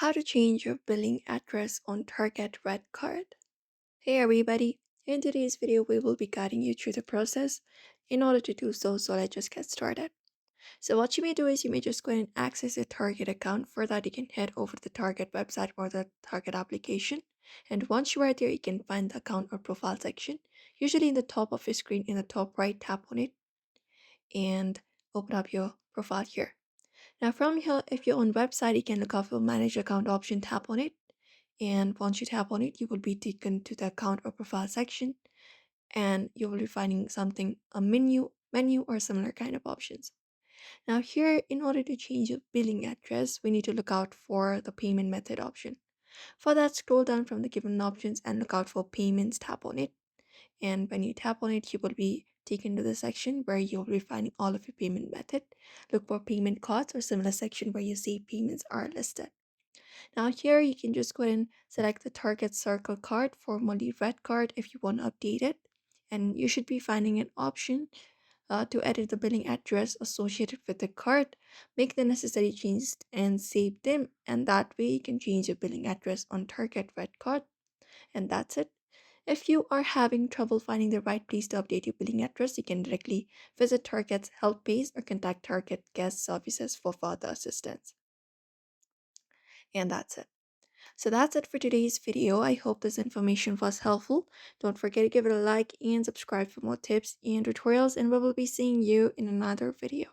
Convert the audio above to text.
How to change your billing address on Target REDcard. Hey everybody, in today's video we will be guiding you through the process. In order to do so let's just get started. So what you may do is you may just go ahead and access your Target account. For that you can head over to the Target website or the Target application. And once you are there you can find the account or profile section. Usually in the top of your screen, in the top right, tap on it and open up your profile here. Now from here, if you're on website, you can look out for manage account option, tap on it. And once you tap on it, you will be taken to the account or profile section and you will be finding something, a menu or similar kind of options. Now here, in order to change your billing address, we need to look out for the payment method option. For that, scroll down from the given options and look out for payments, tap on it. And when you tap on it, you will be taken to the section where you'll be finding all of your payment method. Look for payment cards or similar section where you see payments are listed. Now here you can just go ahead and select the Target Circle card, formerly Red card, if you want to update it. And you should be finding an option to edit the billing address associated with the card. Make the necessary changes and save them. And that way you can change your billing address on Target Red card. And that's it. If you are having trouble finding the right place to update your billing address, you can directly visit Target's help page or contact Target guest services for further assistance. And that's it. So that's it for today's video. I hope this information was helpful. Don't forget to give it a like and subscribe for more tips and tutorials, and we will be seeing you in another video.